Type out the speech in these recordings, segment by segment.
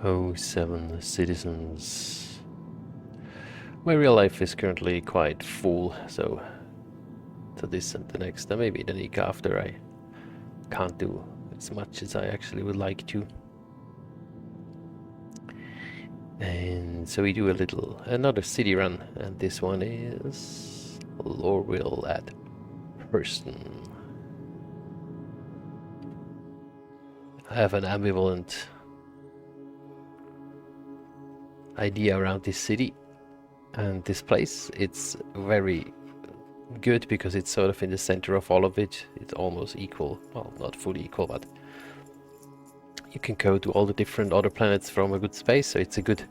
07 citizens. My real life is currently quite full, so to this and the next, and maybe the week after, I can't do as much as I actually would like to. And so we do another city run, and this one is Lorville at Hurston. I have an ambivalent idea around this city and this place. It's very good because it's sort of in the center of all of it. It's almost equal, well, not fully equal, but you can go to all the different other planets from a good space, so it's a good,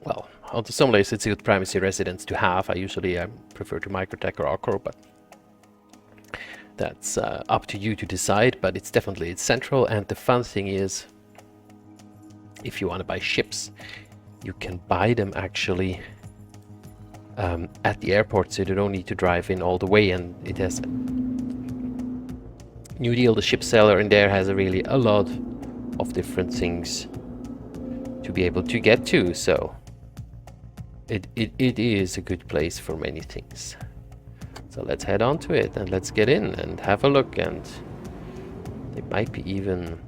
well, on some layers it's a good primacy residence to have. I usually prefer to microtech or Eckart, but that's up to you to decide. But it's central, and the fun thing is, if you want to buy ships, you can buy them actually at the airport, so you don't need to drive in all the way. And it has NewDeal, the ship seller in there, has really a lot of different things to be able to get to, so it is a good place for many things. So let's head on to it and let's get in and have a look. And it might be even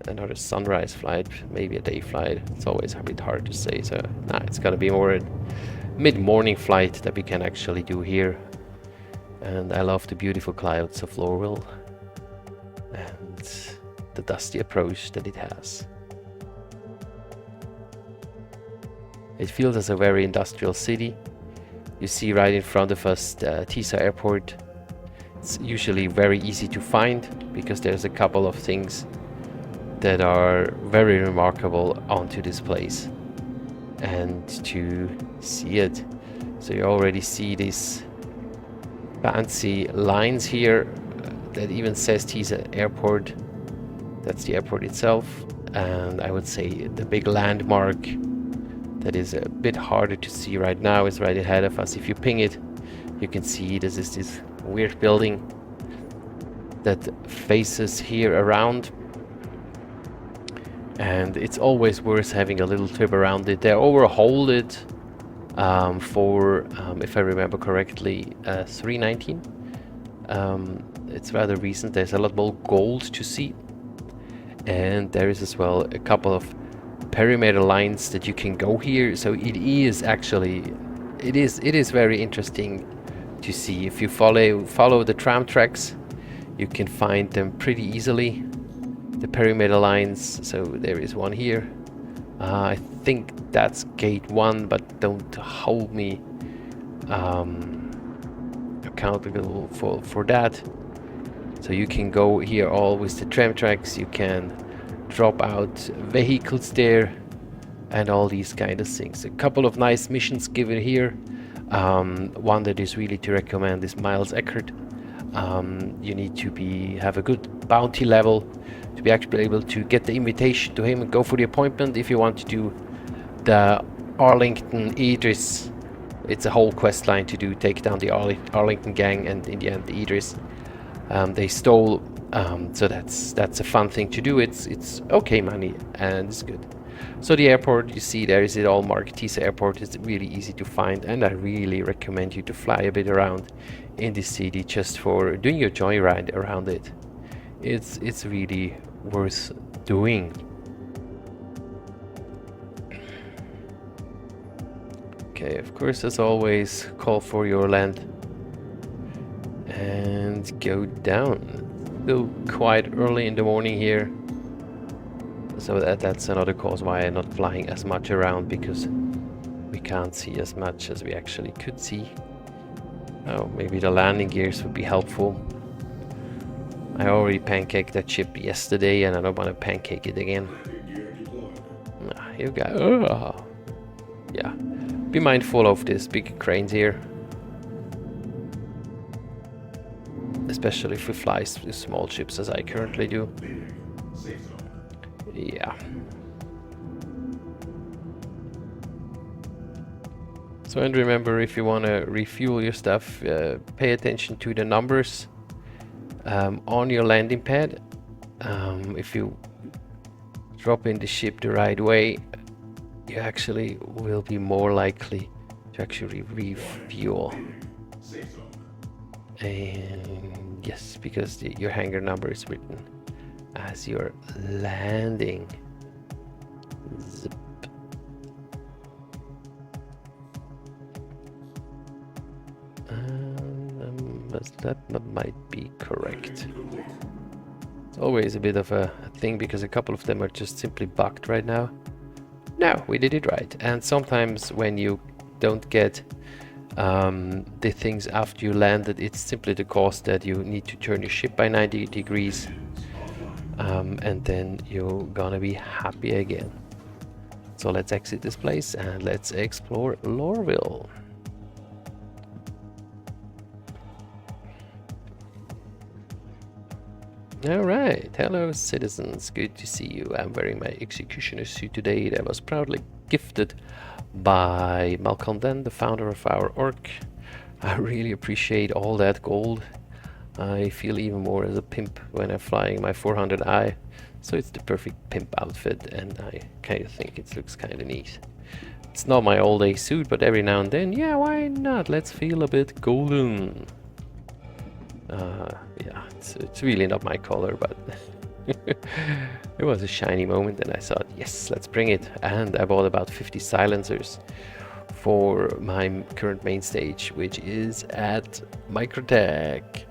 another sunrise flight, maybe a day flight. It's always a bit hard to say, so it's gonna be more a mid-morning flight that we can actually do here. And I love the beautiful clouds of Lorville and the dusty approach that it has. It feels as a very industrial city. You see right in front of us the Teasa airport. It's usually very easy to find because there's a couple of things that are very remarkable onto this place and to see it. So you already see these fancy lines here that even says Teasa airport. That's the airport itself, and I would say the big landmark that is a bit harder to see right now is right ahead of us. If you ping it, you can see this is this weird building that faces here around, and it's always worth having a little trip around it. They overhauled it for, if I remember correctly, 319. It's rather recent. There's a lot more gold to see, and there is as well a couple of perimeter lines that you can go here. So it is actually, it is very interesting to see. If you follow the tram tracks, you can find them pretty easily, the perimeter lines. So there is one here. I think that's gate 1, but don't hold me accountable for that. So you can go here all with the tram tracks, you can drop out vehicles there and all these kind of things. A couple of nice missions given here. One that is really to recommend is Miles Eckart. You need to have a good bounty level to be actually able to get the invitation to him and go for the appointment. If you want to do the Arlington Aegis, it's a whole quest line to do, take down the Arlington gang, and in the end the Aegis they stole. So that's a fun thing to do. It's okay money and it's good. So the airport, you see there is it all marked Teasa airport. Is really easy to find, and I really recommend you to fly a bit around in this city just for doing your joyride around it. It's really worth doing. Okay, of course, as always, call for your land and go down. Still quite early in the morning here, so that's another cause why I'm not flying as much around, because we can't see as much as we actually could see. Oh, maybe the landing gears would be helpful. I already pancaked that ship yesterday and I don't want to pancake it again. Here we go. Oh. Yeah, be mindful of these big cranes here, especially if we fly small ships as I currently do. Yeah. So, and remember, if you want to refuel your stuff, pay attention to the numbers on your landing pad. If you drop in the ship the right way, you actually will be more likely to actually refuel. And yes, because your hangar number is written as you're landing. Zip. That might be correct. It's always a bit of a thing because a couple of them are just simply bugged right now. No, we did it right. And sometimes when you don't get the things after you landed, it's simply the cause that you need to turn your ship by 90 degrees, and then you're gonna be happy again. So let's exit this place and let's explore Lorville. Alright, hello citizens, good to see you. I'm wearing my executioner suit today that was proudly gifted by Malcolm Den, the founder of our org. I really appreciate all that gold. I feel even more as a pimp when I'm flying my 400i, so it's the perfect pimp outfit and I kind of think it looks kind of neat. It's not my all-day suit, but every now and then, yeah, why not? Let's feel a bit golden. Yeah, it's really not my color, but it was a shiny moment and I thought, yes, let's bring it. And I bought about 50 silencers for my current main stage, which is at Microtech.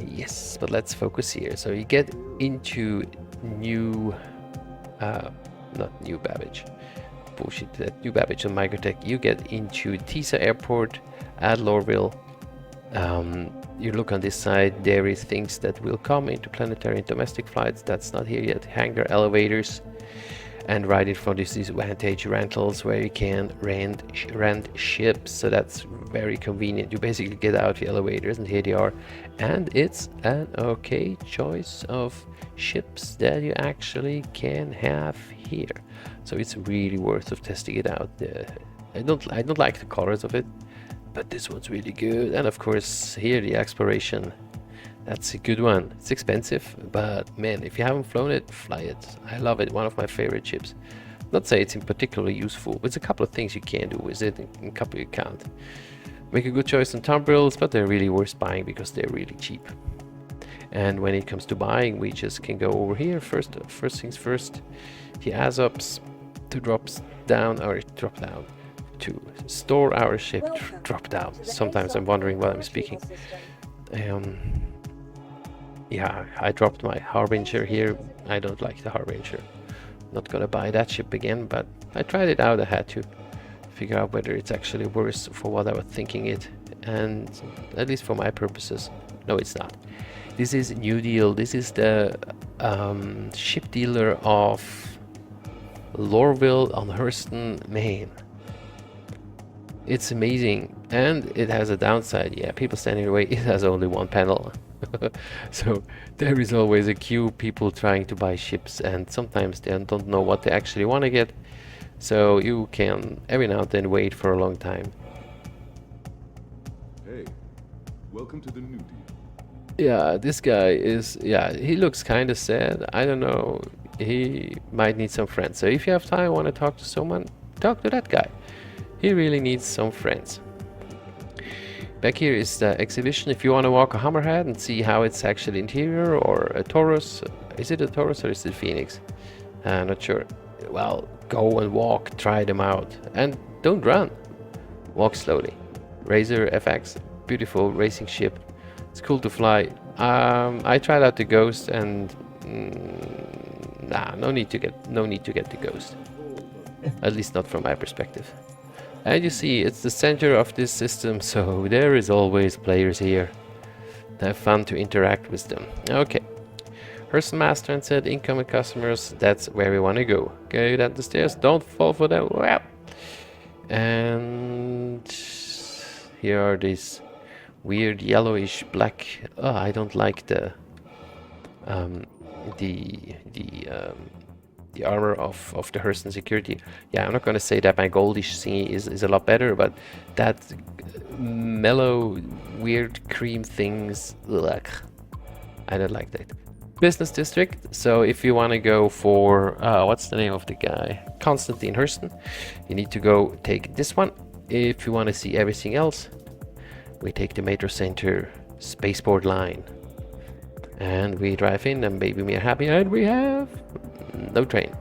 Yes, but let's focus here. So you get into not New Babbage. Bullshit, that New Babbage and Microtech. You get into Teasa Airport at Lorville. You look on this side, there is things that will come into planetary and domestic flights. That's not here yet. Hangar elevators. And right in front is these Vantage rentals where you can rent ships. So that's very convenient. You basically get out the elevators and here they are. And it's an okay choice of ships that you actually can have here. So it's really worth of testing it out. I don't like the colors of it, but this one's really good. And of course here the exploration, that's a good one. It's expensive, but man, if you haven't flown it, fly it. I love it. One of my favorite ships. Not say it's in particularly useful. There's a couple of things you can do with it, and a couple you can't. Make a good choice on tumbrils, but they're really worth buying because they're really cheap. And when it comes to buying, we just can go over here. First things first, the ASOPs to drop down to store our ship. Drop down. Sometimes I'm wondering what I'm speaking. Yeah, I dropped my Harbinger here. I don't like the Harbinger. Not gonna buy that ship again, but I tried it out. I had to figure out whether it's actually worse for what I was thinking it, and at least for my purposes, no, it's not. This is NewDeal. This is the ship dealer of Lorville on Hurston, Maine. It's amazing, and it has a downside. Yeah, people stand in the way. It has only one panel. So there is always a queue, people trying to buy ships, and sometimes they don't know what they actually want to get. So you can every now and then wait for a long time. Hey, welcome to the NewDeal. Yeah, this guy is, yeah, he looks kind of sad. I don't know, he might need some friends. So if you have time, want to talk to someone, talk to that guy. He really needs some friends. Back here is the exhibition. If you want to walk a Hammerhead and see how it's actually interior, or a Taurus. Is it a Taurus or is it Phoenix? Not sure. Well, go and walk, try them out, and don't run. Walk slowly. Razor FX, beautiful racing ship. It's cool to fly. I tried out the Ghost, and nah, no need to get the Ghost. At least not from my perspective. And you see, it's the center of this system, so there is always players here. Have fun to interact with them. Okay. Hurston Master and said, incoming customers, that's where we want to go. Go down the stairs, don't fall for them. Well. And here are these weird yellowish black. Oh, I don't like the armor of the Hurston security. Yeah, I'm not going to say that my goldish thingy is a lot better, but that mellow, weird cream things, ugh, I don't like that. business district. So if you want to go for what's the name of the guy, Constantine Hurston, you need to go take this one. If you want to see everything else, we take the Metro Center Spaceport line, and we drive in, and baby, we are happy, and we have no train.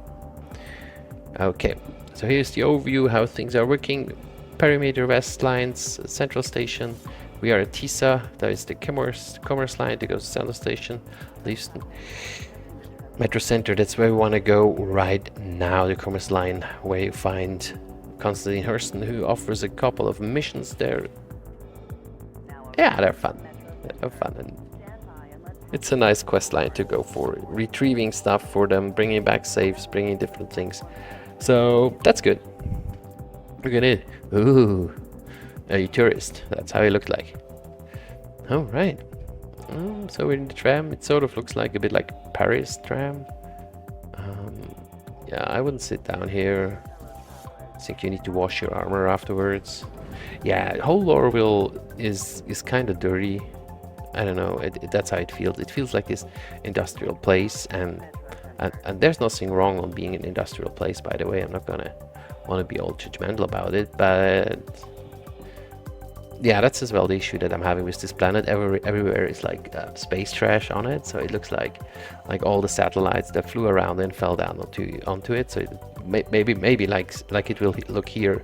Okay, so here's the overview how things are working. Perimeter West lines, Central Station. We are at Teasa. That is the commerce line that goes to Central Station. Leaveston. Metro Center, that's where we want to go right now. The commerce line, where you find Constantine Hurston, who offers a couple of missions there. Yeah, they're fun. They're fun. And it's a nice quest line to go for. Retrieving stuff for them, bringing back safes, bringing different things. So that's good. Look at it. Ooh. A tourist. That's how he looked like. Oh, right. So we're in the tram. It sort of looks like a bit like Paris tram. Yeah, I wouldn't sit down here. I think you need to wash your armor afterwards. Yeah, whole Lorville is kind of dirty. I don't know. That's how it feels. It feels like this industrial place, and there's nothing wrong on being an industrial place. By the way, I'm not gonna want to be all judgmental about it, but yeah, that's as well the issue that I'm having with this planet. Everywhere is like space trash on it, so it looks like all the satellites that flew around and fell down onto it. So maybe like it will look here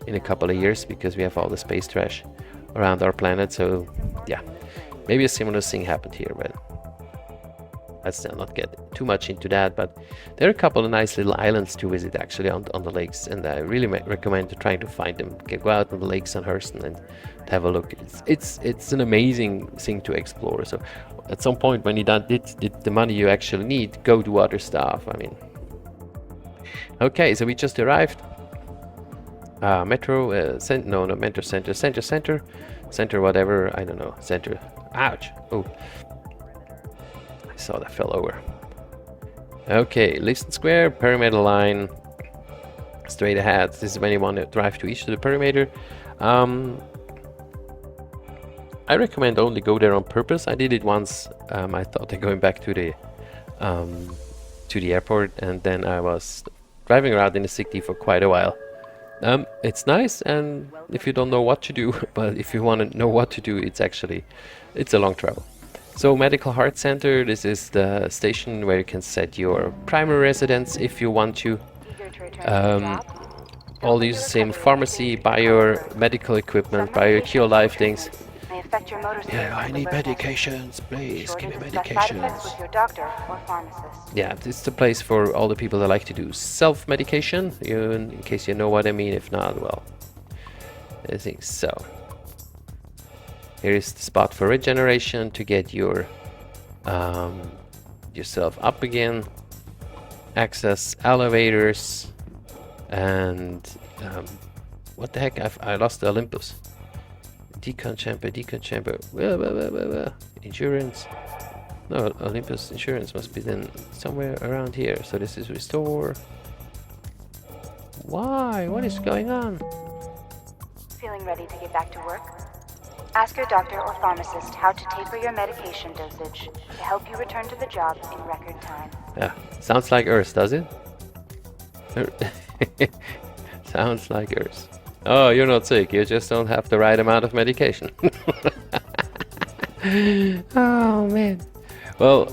in a couple of years, because we have all the space trash around our planet. So yeah, maybe a similar thing happened here, but let's not get too much into that. But there are a couple of nice little islands to visit actually on the lakes, and I really recommend trying to find them. Go out on the lakes on Hurston and have a look. It's an amazing thing to explore. So at some point when you did the money you actually need, go do other stuff. I mean, okay, so we just arrived. Metro Metro Center, whatever, I don't know. Center. Ouch. Oh, I saw that fell over. Okay, Leaveston Square, perimeter line, straight ahead. This is when you want to drive to each of the perimeter. I recommend only go there on purpose. I did it once. I thought of going back to the airport, and then I was driving around in the city for quite a while. It's nice, and if you don't know what to do, but if you want to know what to do, it's a long travel. So Medical Heart Center, this is the station where you can set your primary residence if you want to. All these same pharmacy, buy your medical equipment, buy your Kio Life things. Yeah, I need medications, please give me medications. With your doctor or pharmacist. Yeah, this is the place for all the people that like to do self-medication, in case you know what I mean. If not, well, I think so. Here is the spot for regeneration to get your yourself up again. Access elevators, and what the heck? I lost the Olympus. Decon chamber. Well. Insurance. No, Olympus insurance must be then somewhere around here. So this is restore. Why? What is going on? Feeling ready to get back to work? Ask your doctor or pharmacist how to taper your medication dosage to help you return to the job in record time. Yeah, sounds like Earth, does it? Sounds like Earth. Oh, you're not sick, you just don't have the right amount of medication. Oh man. Well,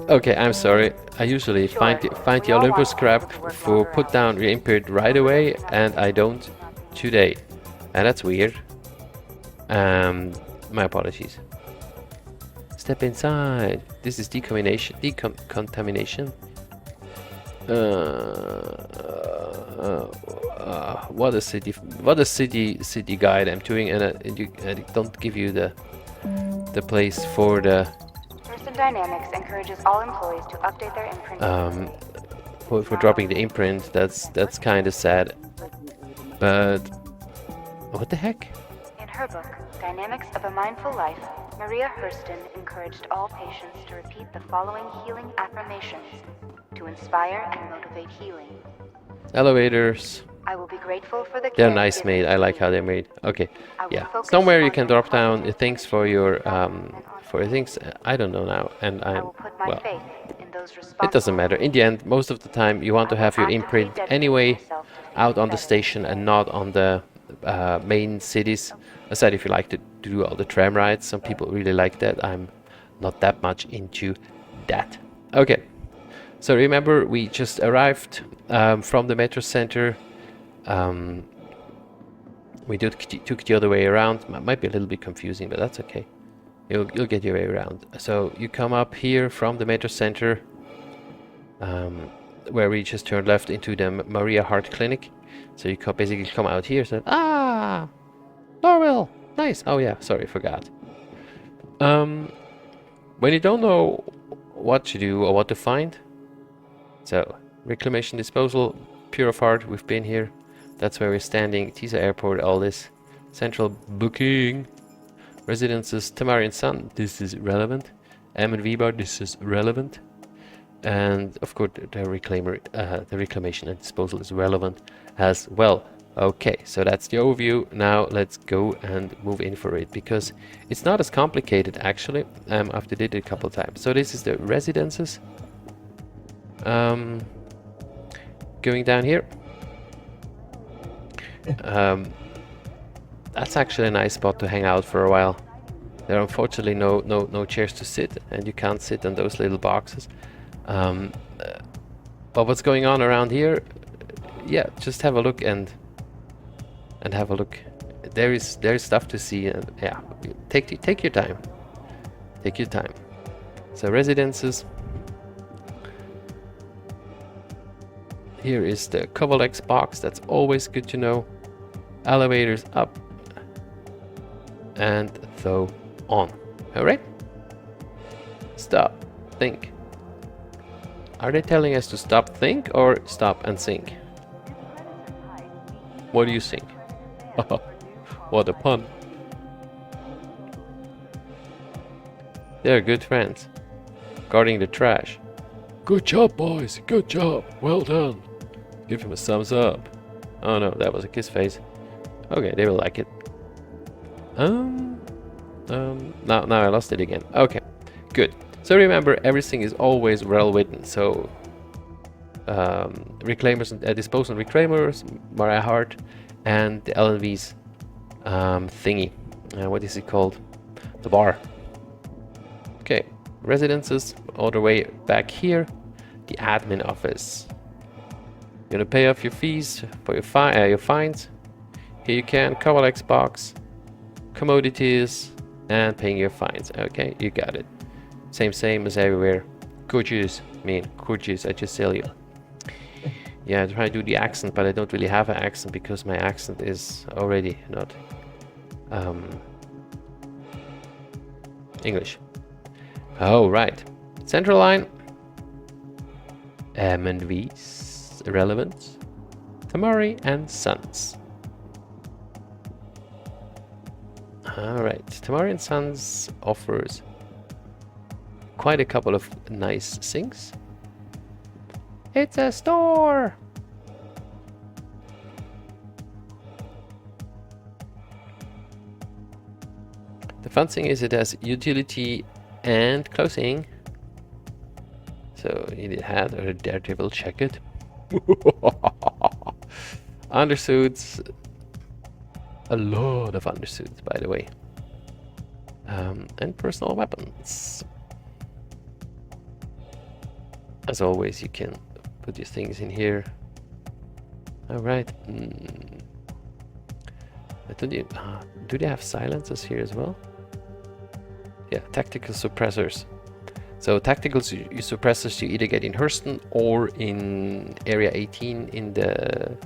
okay, I'm sorry. I usually find the Olympus scrap for put down re-impaired right away, and I don't today. And that's weird. My apologies. Step inside. This is decontamination. What a city guide I'm doing, and I don't give you the place for the Hurston Dynamics encourages all employees to update their imprint. For dropping the imprint. That's kind of sad. But what the heck? In her book, Dynamics of a Mindful Life, Maria Hurston encouraged all patients to repeat the following healing affirmations to inspire and motivate healing. Elevators. I will be grateful for the They're care nice given made. to I like me. how they're made. Okay, I will yeah. focus Somewhere you on can your drop down positive things for your and for your things. I don't know now, and I I'm will put my well. faith in those It doesn't responsible matter. for In me. the end, most of the time, you want I to will have your actively imprint dedicate anyway myself to out feeling on the better. station and not on the main cities. Aside, if you like to do all the tram rides, some people really like that. I'm not that much into that. Okay, so remember we just arrived from the metro center. We took the other way around. Might be a little bit confusing, but that's okay. You'll get your way around. So you come up here from the metro center, where we just turned left into the Maria Heart Clinic. So you basically come out here. So Lorville, nice. Oh yeah, sorry, forgot. When you don't know what to do or what to find, so Reclamation Disposal, Pure of Heart, we've been here. That's where we're standing. Teasa Airport, all this. Central booking. Residences, Tamari Son, this is relevant. M&V Bar, this is relevant. And of course the Reclamation and Disposal is relevant as well. Okay, so that's the overview. Now let's go and move in for it, because it's not as complicated actually. After did it a couple times. So this is the residences. Going down here. That's actually a nice spot to hang out for a while. There are unfortunately no chairs to sit, and you can't sit on those little boxes. But what's going on around here? Yeah, just have a look and have a look. There is stuff to see, and yeah, take your time. Take your time. So residences. Here is the Covalex Box. That's always good to know. Elevators up and so on. All right. Stop. Think. Are they telling us to stop, think, or stop and think? What do you think? What a pun. They're good friends. Guarding the trash. Good job, boys. Good job. Well done. Give him a thumbs up. Oh no, that was a kiss face. Okay, they will like it. Now I lost it again. Okay, good. So remember, everything is always well written. So reclaimers and disposal reclaimers, Maria Heart, and the LNV's thingy. What is it called? The bar. Okay, residences all the way back here. The admin office. You're gonna pay off your fees for your fines. Here you can Covalex Box, commodities, and paying your fines. Okay, you got it. Same as everywhere. Gorgeous, gorgeous. I just tell you. Yeah, I try to do the accent, but I don't really have an accent because my accent is already not English. Oh right, Central Line. M&V's relevant. Tamari and Sons. Alright, Tamari and Sons offers quite a couple of nice things. It's a store! The fun thing is it has utility and clothing. So you need a hat or a Daredevil jacket. Undersuits. A lot of undersuits, by the way. And personal weapons. As always, you can put your things in here. Alright. Do they have silencers here as well? Yeah, tactical suppressors. So tactical suppressors you either get in Hurston or in Area 18 in the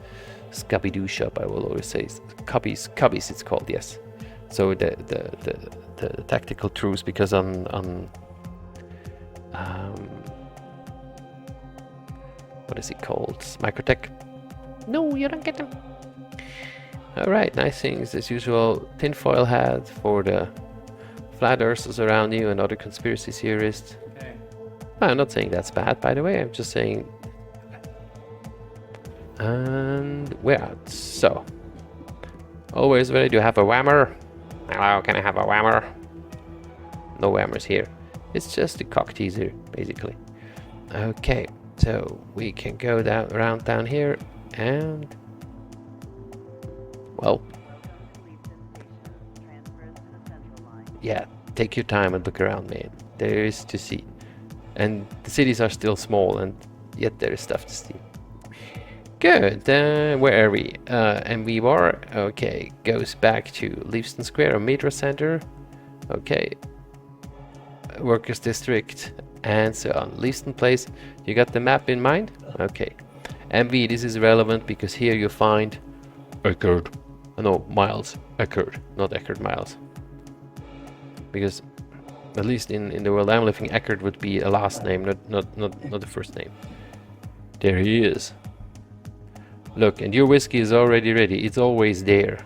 Scooby-Doo shop. I will always say Cubbies it's called, yes. So the tactical troops, because on what is it called? Microtech? No, you don't get them. Alright, nice things as usual. Tinfoil hat for the flat earthers around you and other conspiracy theorists. Okay. I'm not saying that's bad, by the way. I'm just saying And we're out. So, always ready to have a whammer. Hello, can I have a whammer? No whammers here. It's just a cock teaser, basically. Okay, so we can go down around down here and, well, yeah, take your time and look around, man. There is to see. And the cities are still small, and yet there is stuff to see. Good, where are we? M&V Bar, okay, goes back to Leavesden Square or Metro Center. Okay, Workers District, and so on. Leavesden Place, you got the map in mind? Okay. MV, this is relevant because here you find Eckart. No, Miles. Eckart, not Eckart Miles. Because at least in the world I'm living, Eckart would be a last name, not the first name. There he is. Look, and your whiskey is already ready. It's always there.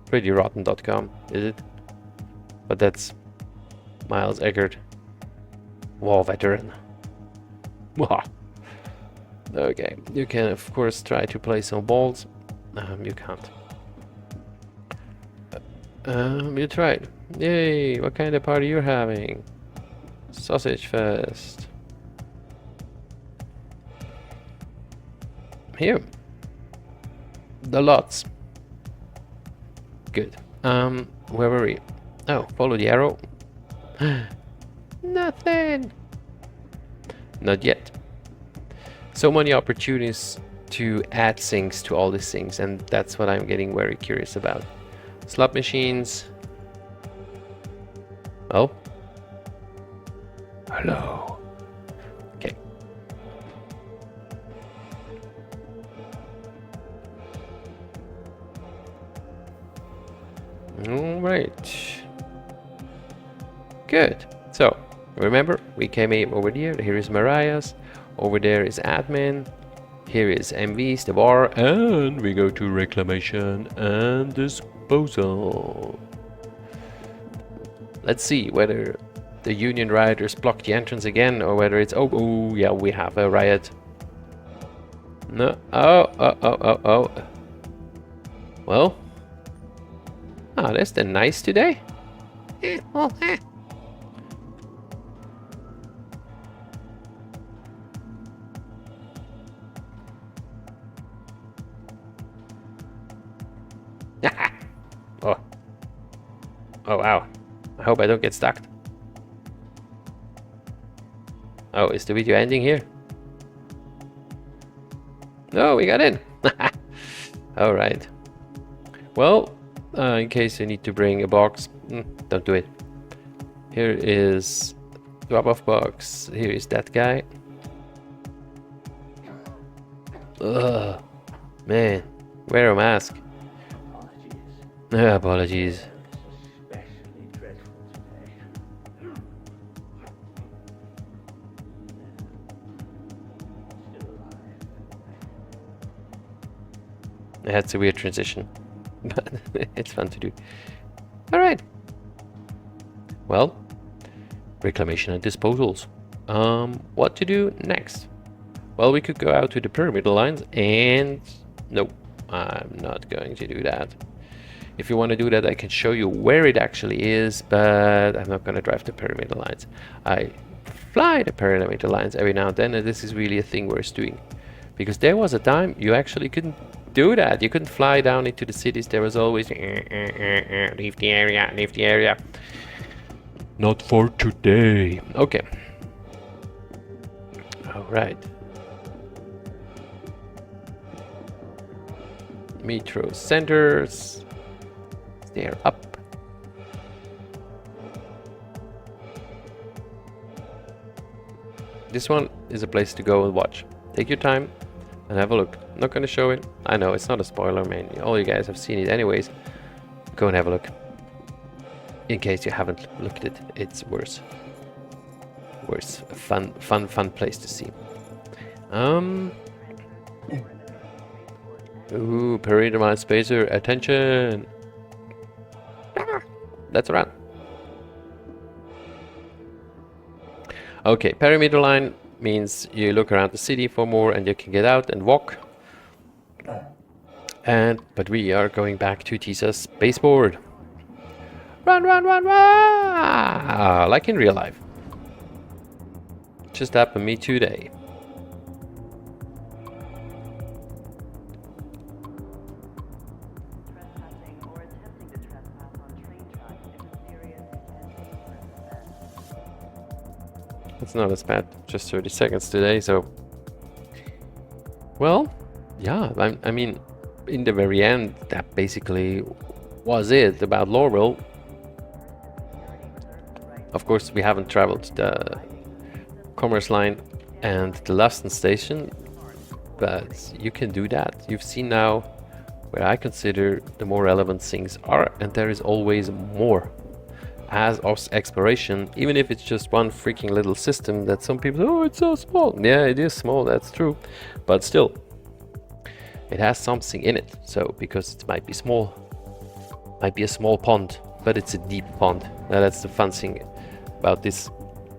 PrettyRotten.com, is it? But that's Miles Eckart. War veteran. Wah. Okay, you can of course try to play some balls. You can't. You tried. Yay, what kind of party you're having? Sausage fest. Here. The lots. Good. Where were we? Oh, follow the arrow. Nothing. Not yet. So many opportunities to add things to all these things, and that's what I'm getting very curious about. Slot machines. Oh. Hello. Okay. All right. Good. So, remember, we came over here. Here is Mariah's. Over there is admin. Here is MV's, the bar. And we go to Reclamation and Disposal. Let's see whether the Union rioters block the entrance again or whether it's... Oh, yeah, we have a riot. No. Oh. Well. Ah, that's the nice today. Oh, wow. I hope I don't get stuck. Oh, is the video ending here? No, we got in. Alright. Well, in case you need to bring a box, don't do it. Here is drop-off box. Here is that guy. Ugh. Man, wear a mask. Apologies. That's a weird transition, but it's fun to do. All right. Well, reclamation and disposals. What to do next? Well, we could go out to the pyramidal lines, and no, I'm not going to do that. If you want to do that, I can show you where it actually is, but I'm not going to drive the pyramidal lines. I fly the pyramidal lines every now and then, and this is really a thing worth doing. Because there was a time you actually couldn't do that. You couldn't fly down into the cities. There was always leave the area, leave the area. Not for today. Okay. All right. Metro centers. They're up. This one is a place to go and watch. Take your time and have a look. I'm not going to show it. I know, it's not a spoiler, man. All you guys have seen it anyways. Go and have a look. In case you haven't looked at it, it's worse. Worse. A fun place to see. Ooh, Pyramidal Spacer, attention! That's around. Okay, Pyramidal Line means you look around the city for more and you can get out and walk. But we are going back to Teasa SpacePort. Run, run, run, run! Like in real life. Just happened to me today. It's not as bad, just 30 seconds today, so... Well, yeah, I mean, in the very end, that basically was it about Lorville. Of course, we haven't traveled the Commerce Line and the Luston station, but you can do that. You've seen now where I consider the more relevant things are, and there is always more. As of exploration, even if it's just one freaking little system that some people, oh, it's so small. Yeah, it is small, that's true. But still, it has something in it. So, because it might be small, might be a small pond, but it's a deep pond. Now, that's the fun thing about this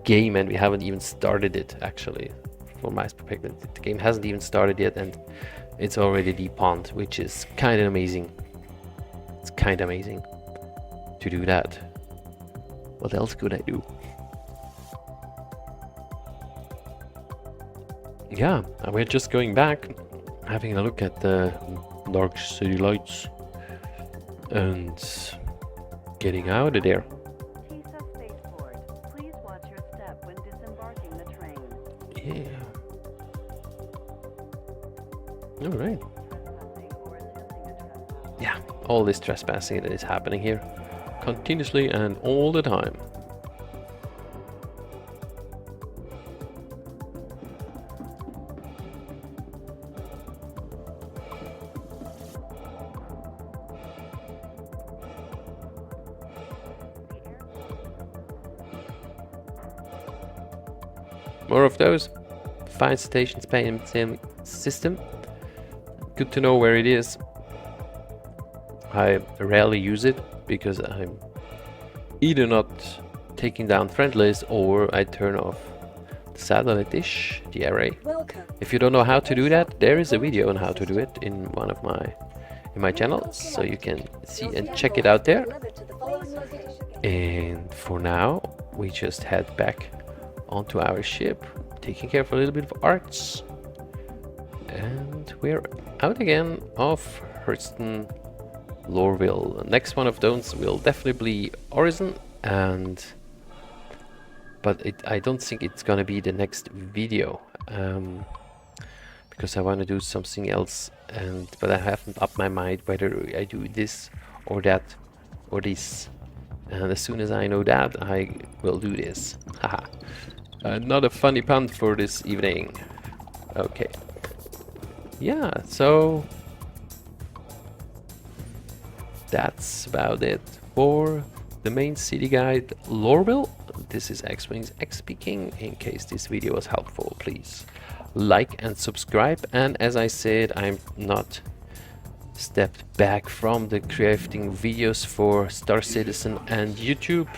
game, and we haven't even started it, actually. From my perspective, the game hasn't even started yet, and it's already a deep pond, which is kind of amazing. It's kind of amazing to do that. What else could I do? Yeah, we're just going back, having a look at the dark city lights and getting out of there. Teasa SpacePort, please watch your step when disembarking the train. Yeah. All right. Yeah, all this trespassing that is happening here. Continuously and all the time. More of those. Fine stations payment system. Good to know where it is. I rarely use it because I'm either not taking down friendlies or I turn off the satellite dish, the array. Welcome. If you don't know how to do that, there is a video on how to do it in one of my channels, so you can see and check it out there. And for now, we just head back onto our ship, taking care of a little bit of arts, and we're out again off Hurston, Lorville. Next one of those will definitely be Horizon, but I don't think it's gonna be the next video, because I want to do something else, but I haven't up my mind whether I do this or that or this, and as soon as I know that, I will do this. Haha. Not a funny pun for this evening. Okay. Yeah, so that's about it for the main city guide Lorville. This is X-Wings X speaking. In case this video was helpful, please like and subscribe. And as I said, I'm not stepped back from the crafting videos for StarCitizen and YouTube,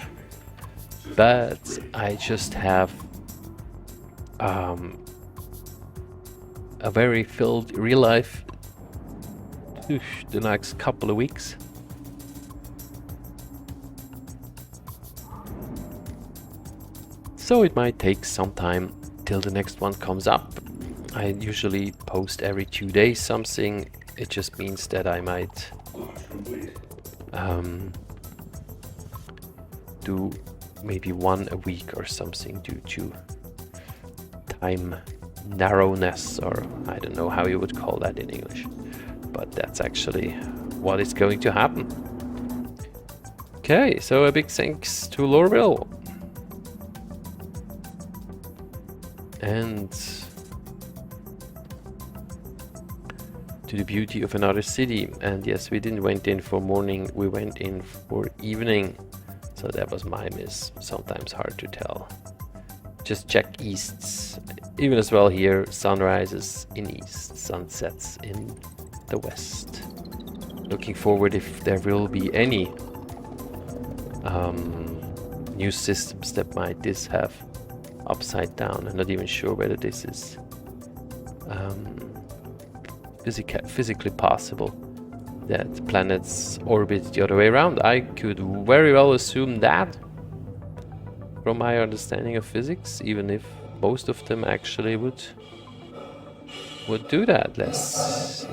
but I just have a very filled real life the next couple of weeks. So it might take some time till the next one comes up. I usually post every 2 days something. It just means that I might do maybe one a week or something due to time narrowness, or I don't know how you would call that in English, but that's actually what is going to happen. Okay, so a big thanks to Lorville and to the beauty of another city. And yes, we didn't went in for morning, we went in for evening, so that was my miss. Sometimes hard to tell. Just check easts, even as well here, sunrises in east, sunsets in the west. Looking forward if there will be any new systems that might this have upside down. I'm not even sure whether this is physically possible that planets orbit the other way around. I could very well assume that from my understanding of physics, even if most of them actually would do that. Let's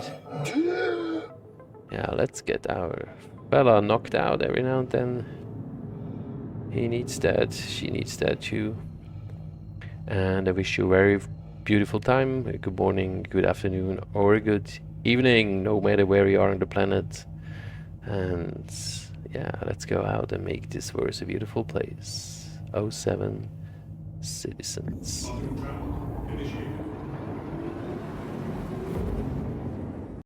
get our fella knocked out every now and then. He needs that, she needs that too. And I wish you a very beautiful time, good morning, good afternoon, or good evening, no matter where you are on the planet. And yeah, let's go out and make this verse a beautiful place. 07 citizens. Initiated.